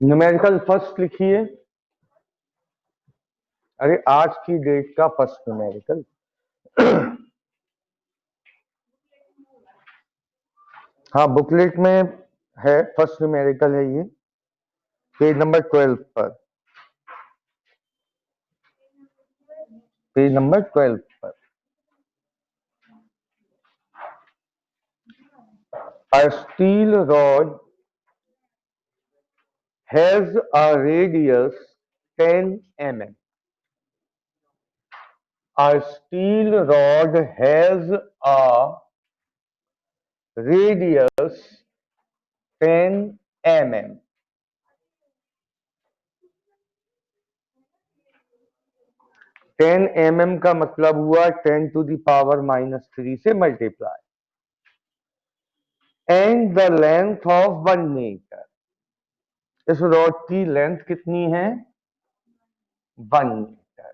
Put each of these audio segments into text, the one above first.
Numerical first लिखिए। अरे आज की डेट का फर्स्ट न्यूमेरिकल। हाँ बुकलेट में है, फर्स्ट न्यूमेरिकल है ये, पेज नंबर 12 पर। पेज नंबर 12 पर। A steel rod has a radius 10 mm. A steel rod has a radius 10 mm. Ten mm का मतलब हुआ 10⁻³ से multiply, and the length of 1 metre. इस रॉड की लेंथ कितनी है? 1 metre.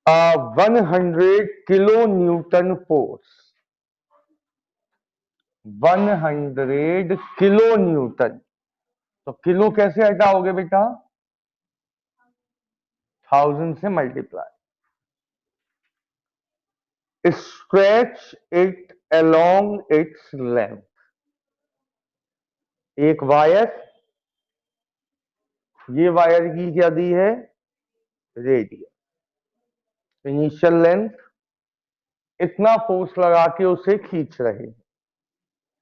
100 kilo newton force, 100 kilo newton. तो किलो कैसे हटाओगे बेटा? 1000 से multiply. Stretch it along its length. एक वायर, ये वायर की क्या दी है? रेडियस। इनिशियल लेंथ, इतना फोर्स लगा के उसे खींच रहे हैं।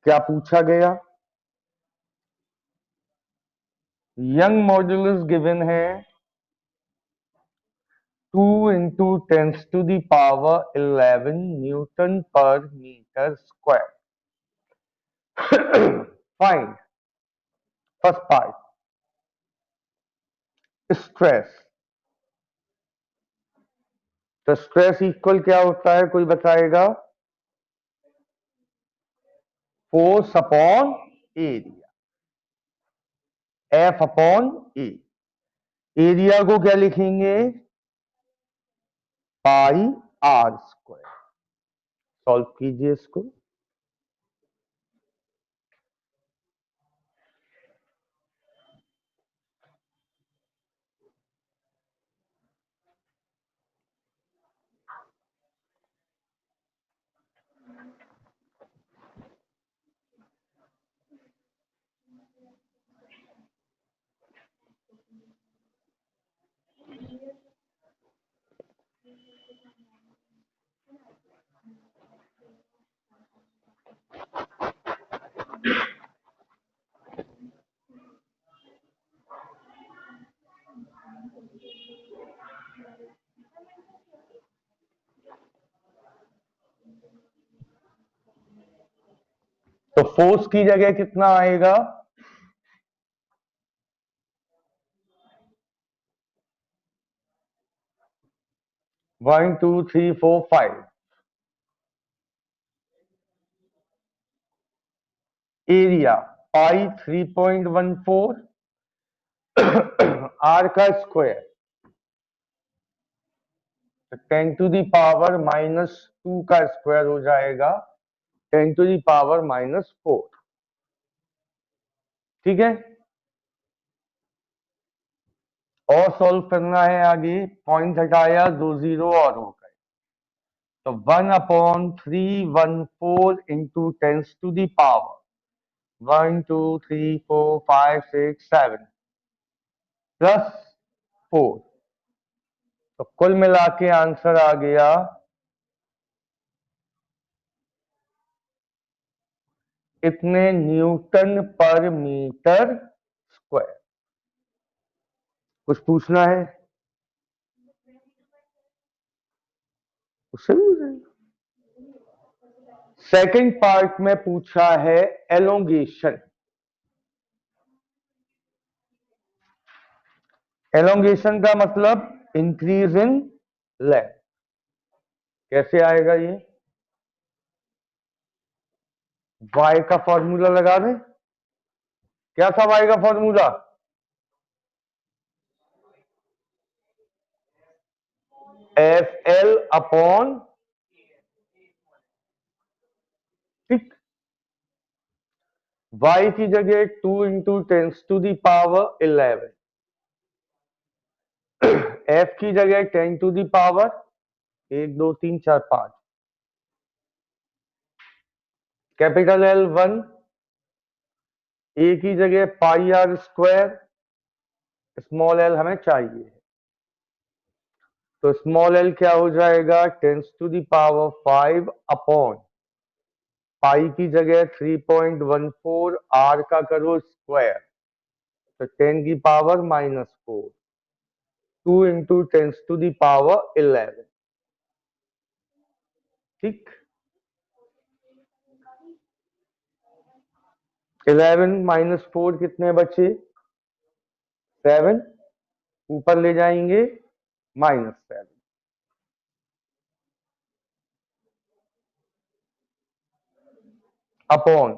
क्या पूछा गया? यंग मॉड्यूलस गिवन है 2 into 10⁻11 newton per metre square. Find first part, stress. तो स्ट्रेस इक्वल क्या होता है, कोई बताएगा? Force upon area, F upon A. Area को क्या लिखेंगे? पाई आर स्क्वायर। सॉल्व कीजिए इसको। तो फोर्स की जगह कितना आएगा? 1 2 3 4 5। एरिया पाई 3.14, आर का स्क्वायर 10⁻⁻² का स्क्वायर हो जाएगा 10⁻⁻4। ठीक है, और सॉल्व करना है आगे। पॉइंट हटाया, 2 जीरो और हो गए। तो 1/314 इंटू 10⁻1 2 3 4 5 6 7 प्लस 4। तो कुल मिला के आंसर आ गया इतने न्यूटन पर मीटर स्क्वायर। कुछ पूछना है? उससे भी हो जाएगा। सेकंड पार्ट में पूछा है एलोंगेशन। एलोंगेशन का मतलब इंक्रीज इन लेंथ। कैसे आएगा ये? y का फॉर्मूला लगा दें। क्या था y का फॉर्मूला? एफ एल अपॉन, ठीक, y की जगह 2 इंटू 10⁻11, f की जगह 10⁻1, 2 3 4 5, कैपिटल L 1, a की जगह पाई आर स्क्वायर, स्मॉल l हमें चाहिए, तो स्मॉल l क्या हो जाएगा 10⁻5 अपॉन पाई की जगह 3.14, r का करो स्क्वायर, तो 10 की पावर -4, 2 इंटू 10⁻11, ठीक। 11 - 4 कितने बचे, 7, ऊपर ले जाएंगे -7, अपॉन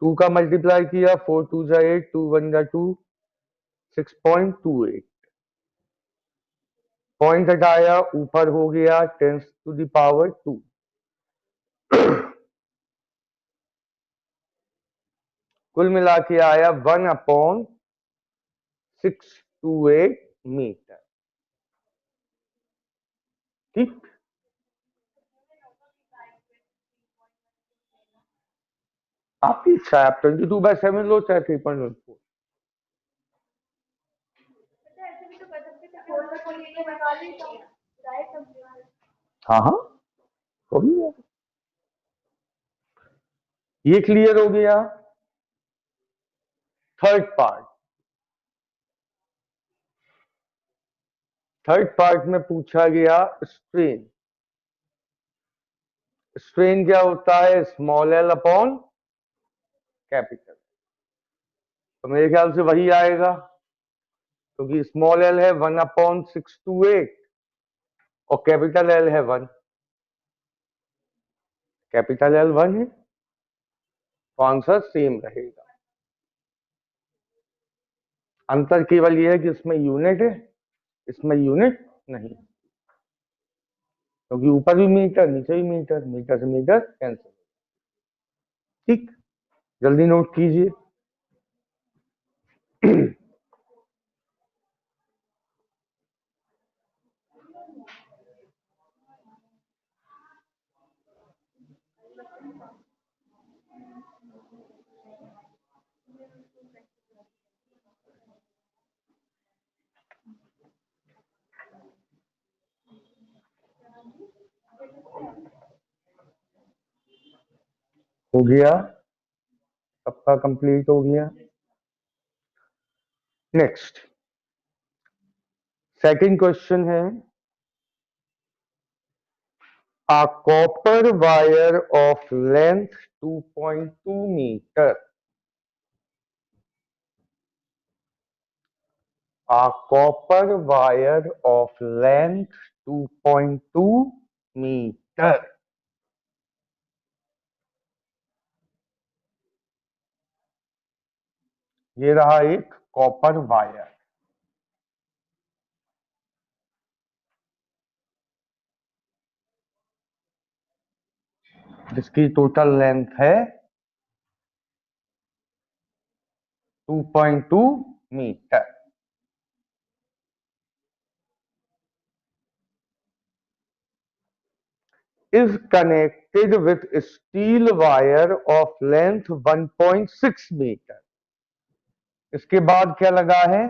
2 का मल्टीप्लाई किया, 4 2 जा 8, 2 1 जा 2, 6.28, पॉइंट हटाया, ऊपर हो गया 10⁻2, कुल मिला के आया 1/628 मीटर, ठीक। आपकी इच्छा है, आप 22/7 लो चाहे 3.14। हाँ हाँ, हो गया, ये क्लियर हो गया। थर्ड पार्ट में पूछा गया स्ट्रेन। स्ट्रेन क्या होता है, स्मॉल l अपॉन कैपिटल, तो मेरे ख्याल से वही आएगा, क्योंकि स्मॉल l है 1/628 और कैपिटल L है 1, कैपिटल L 1 है, तो आंसर सेम रहेगा। अंतर केवल यह है कि इसमें यूनिट है, इसमें यूनिट नहीं, क्योंकि ऊपर भी मीटर नीचे भी मीटर, मीटर से मीटर कैंसिल, ठीक। जल्दी नोट कीजिए। हो गया, सबका कंप्लीट हो गया। नेक्स्ट सेकंड क्वेश्चन है, a copper wire of length 2.2 meter, a copper wire of length 2.2 meter, ये रहा एक कॉपर वायर, जिसकी टोटल लेंथ है 2.2 metre, is connected with steel wire of length 1.6 metre. इसके बाद क्या लगा है,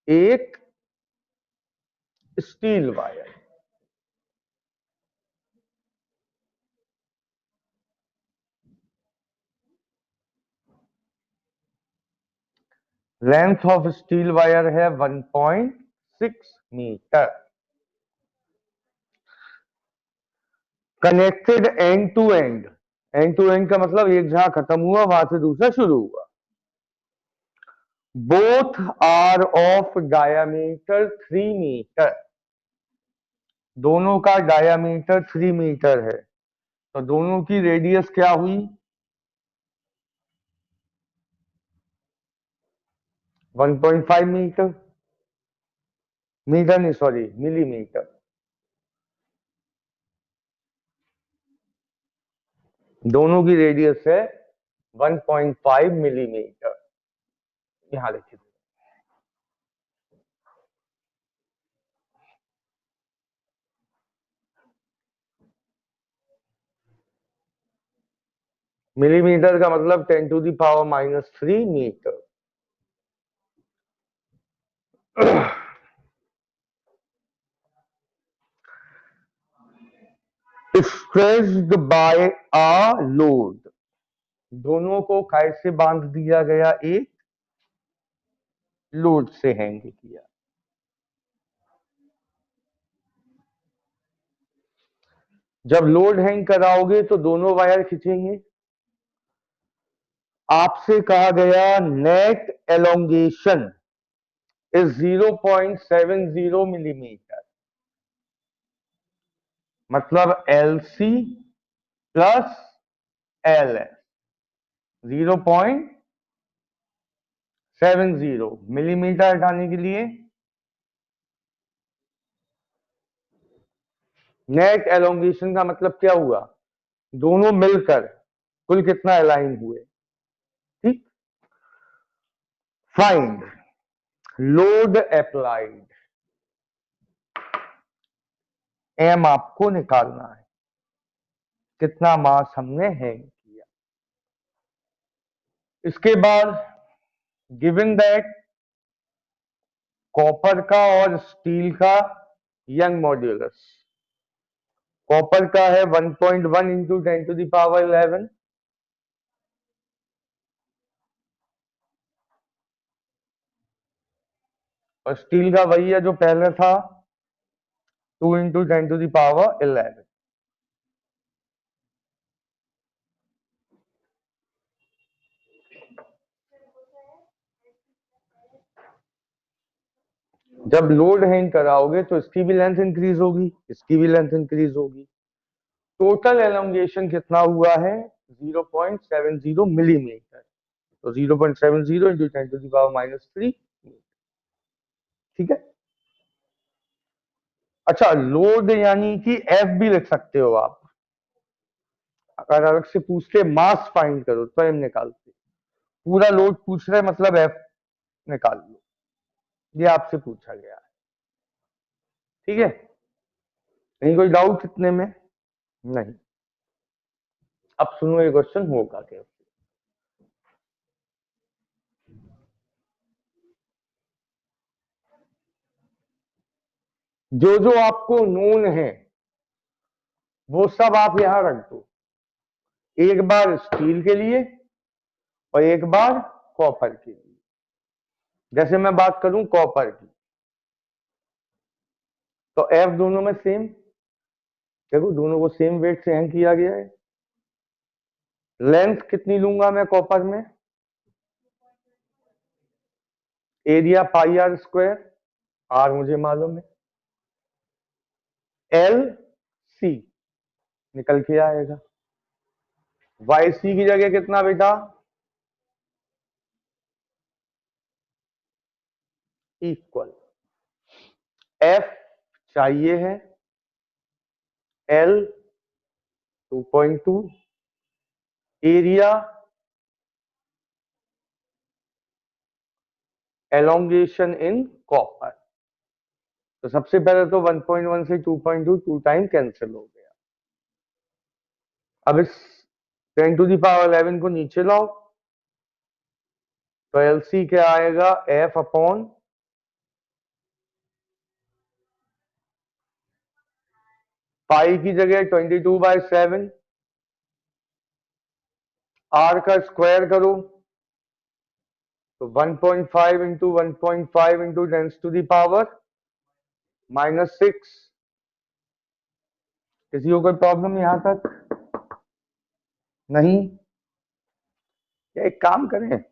एक steel wire, length of steel wire है 1.6 metre, connected end to end, end to end का मतलब एक जहां खत्म हुआ वहां से दूसरा शुरू हुआ, both are of diameter 3 metre, दोनों का डायामीटर 3 मीटर है, तो दोनों की रेडियस क्या हुई, 1.5 मीटर, मीटर नहीं सॉरी मिलीमीटर, दोनों की रेडियस है 1.5 मिलीमीटर। यहां लिखिए मिलीमीटर का मतलब 10⁻³ metre. Stressed by a load, दोनों को कैसे बांध दिया गया? एक लोड से हैंग किया। जब लोड हैंग कराओगे तो दोनों वायर खींचेंगे। आपसे कहा गया नेट एलोंगेशन इज 0.70 मिलीमीटर, मतलब LC प्लस LS 0.70 मिलीमीटर हटाने के लिए नेट एलोंगेशन का मतलब क्या हुआ? दोनों मिलकर कुल कितना अलाइन हुए। ठीक। फाइंड लोड अप्लाइड, एम आपको निकालना है, कितना मास हमने हैंग किया। इसके बाद गिवन दैट कॉपर का और स्टील का यंग मॉड्यूलस, कॉपर का है 1.1 इंटू 10⁻11 और स्टील का वही है जो पहले था 2 इंटू 10⁻11। जब लोड हैंग कराओगे तो इसकी भी लेंथ इंक्रीज होगी, इसकी भी लेंथ इंक्रीज होगी। टोटल एलोंगेशन कितना हुआ है? 0.70 मिलीमीटर। तो 0.70 इंटू 10⁻³ ठीक है। अच्छा, लोड यानी कि F भी लिख सकते हो आप। अगर अलग से पूछते मास फाइंड करो तो M निकालते, पूरा लोड पूछ रहे मतलब F निकाल लो, ये आपसे पूछा गया है। ठीक है, नहीं कोई डाउट इतने में? नहीं। अब सुनो ये क्वेश्चन होगा क्या। जो जो आपको नोन है वो सब आप यहां रख दो, एक बार स्टील के लिए और एक बार कॉपर के लिए। जैसे मैं बात करूं कॉपर की, तो F दोनों में सेम, देखो दोनों को सेम वेट से हैंग किया गया है। लेंथ कितनी लूंगा मैं कॉपर में? एरिया πr², R मुझे मालूम है, LC निकल के आएगा। YC की जगह कितना बेटा? इक्वल F चाहिए है L 2.2, area elongation in copper. तो सबसे पहले तो 1.1 से 2.2 टू टाइम कैंसिल हो गया। अब इस 10⁻11 को नीचे लाओ तो LC क्या आएगा? F अपॉन पाई की जगह 22/7, R का स्क्वायर करो तो 1.5 इंटू 1.5 इंटू 10⁻⁻6। किसी को कोई प्रॉब्लम यहां तक? नहीं? या एक काम करें,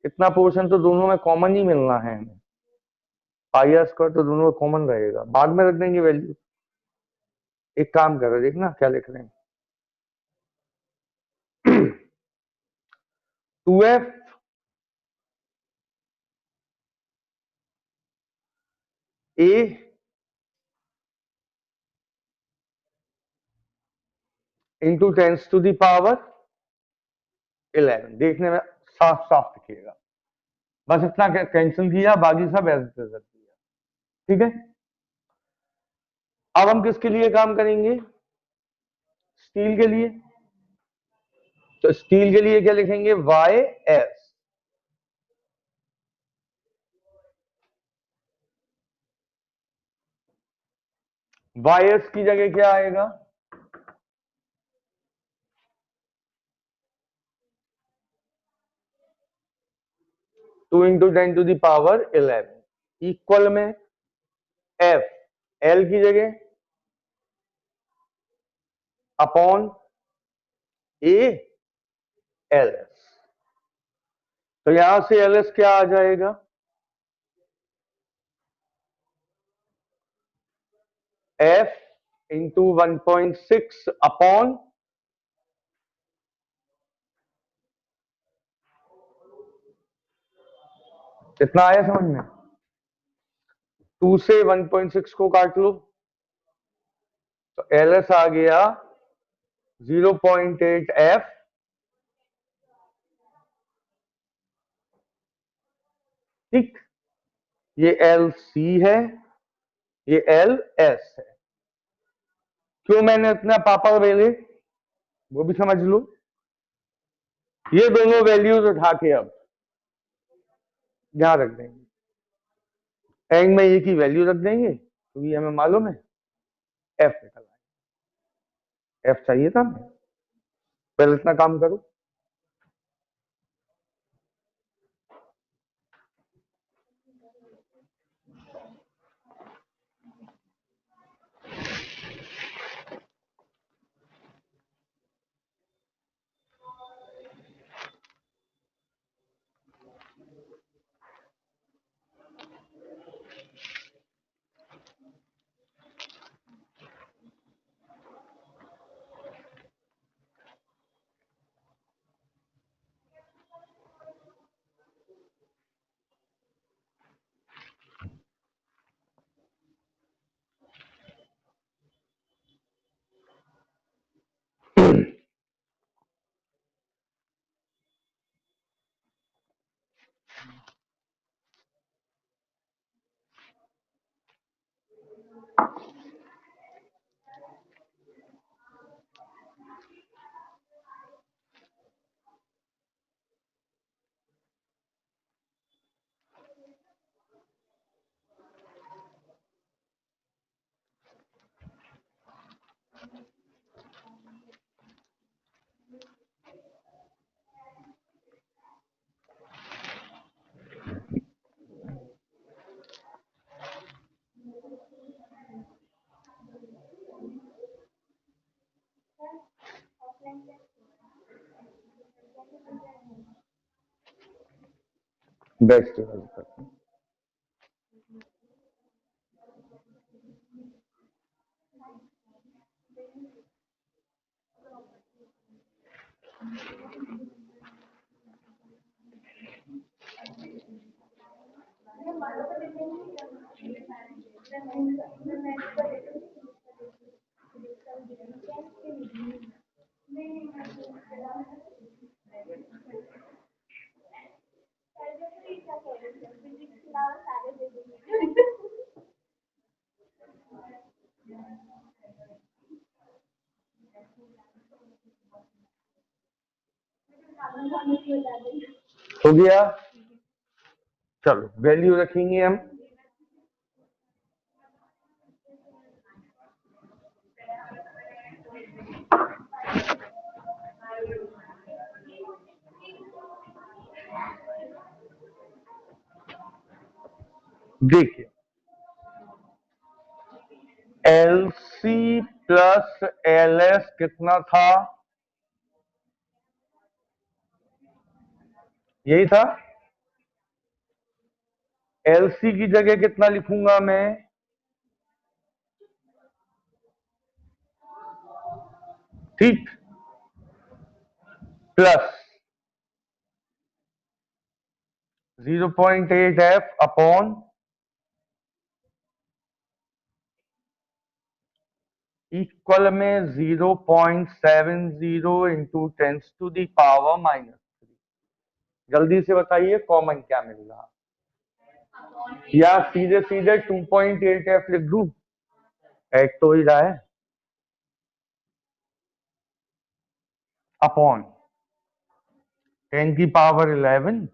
इतना पोर्शन तो दोनों में कॉमन ही मिलना है हमें, πr² तो दोनों में कॉमन रहेगा, बाद में रख देंगे वैल्यू। एक काम करो, देखना क्या लिख रहे हैं। 2F A into 10 to the power 11। देखने में साफ साफ दिखेगा, बस इतना कैंसिल किया, बाकी सब ऐसे रख दिया। ठीक है, अब हम किसके लिए काम करेंगे? स्टील के लिए। तो स्टील के लिए क्या लिखेंगे? Y S. वाई एस की जगह क्या आएगा? 2 into 10 to the power 11 equal में एफ, एल की जगह अपॉन ए एल एस। तो यहां से एल एस क्या आ जाएगा? एफ इंटू 1.6 अपॉन कितना आया समझ में? 2 से 1.6 को काट लो तो एल एस आ गया 0.8 एफ ठीक। ये एल सी है, ये एल एस है। क्यों मैंने इतना पापा वेले, वो भी समझ लो। ये दोनों वैल्यूज उठा के अब यहां रख देंगे, एंड में ए की वैल्यू रख देंगे क्योंकि हमें मालूम है एफ निकल आए। एफ चाहिए था हमें, पहले इतना काम करो। बेस्ट हो गया। चलो वैल्यू रखेंगे हम। देखिए L C plus L S कितना था? यही था। एल सी की जगह कितना लिखूंगा मैं? ठीक, प्लस 0.8 एफ अपॉन इक्वल में 0.70 इंटू 10⁻⁻3। जल्दी से बताइए कॉमन क्या मिल रहा, या सीधे सीधे 2.8f लिख दूं? ऐड तो ही रहा है, अपॉन 10⁻11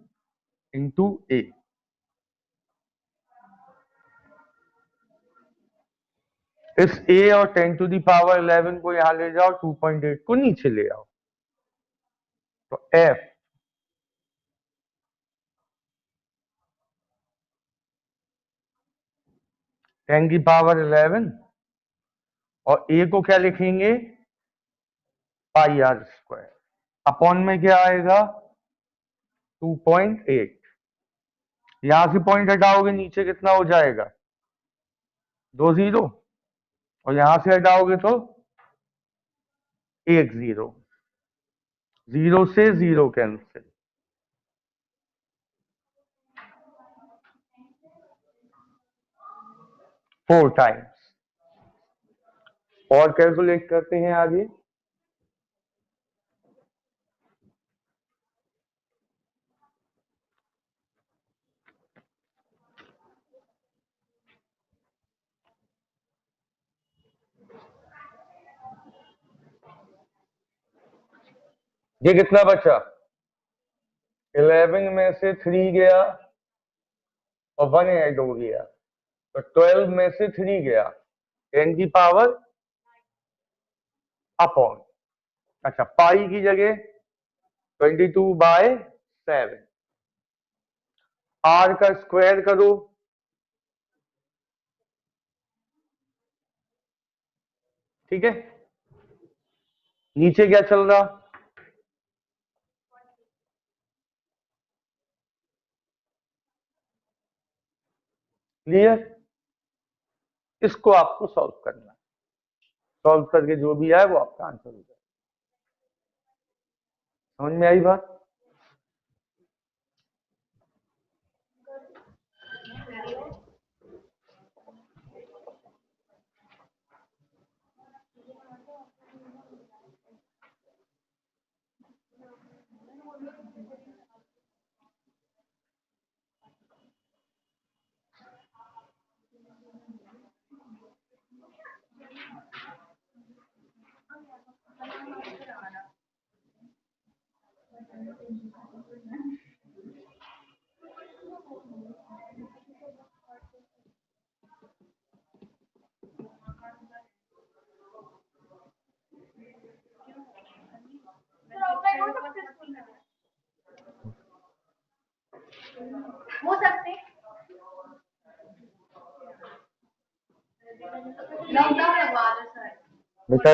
इंटू a। इस a और 10⁻11 को यहां ले जाओ, 2.8 को नीचे ले आओ, तो f 10⁻11 और a को क्या लिखेंगे, πr²। अपॉन में क्या आएगा, 2.8। यहां से पॉइंट हटाओगे नीचे कितना हो जाएगा, 2 0, और यहां से हटाओगे तो 1 0, 0 से 0 कैंसिल, 4 टाइम्स। और कैलकुलेट करते हैं आगे। ये कितना बचा, 11 में से 3 गया और 1 ऐड हो गया, तो 12 में से 3 गया, 10 की पावर अपॉन, अच्छा पाई की जगह 22/7, r का स्क्वायर करो, ठीक है। नीचे क्या चल रहा, क्लियर। इसको आपको सॉल्व करना है, सॉल्व करके जो भी आए वो आपका आंसर हो जाए। समझ में आई बात। हो सकते लॉकडाउन लगवा दो सर।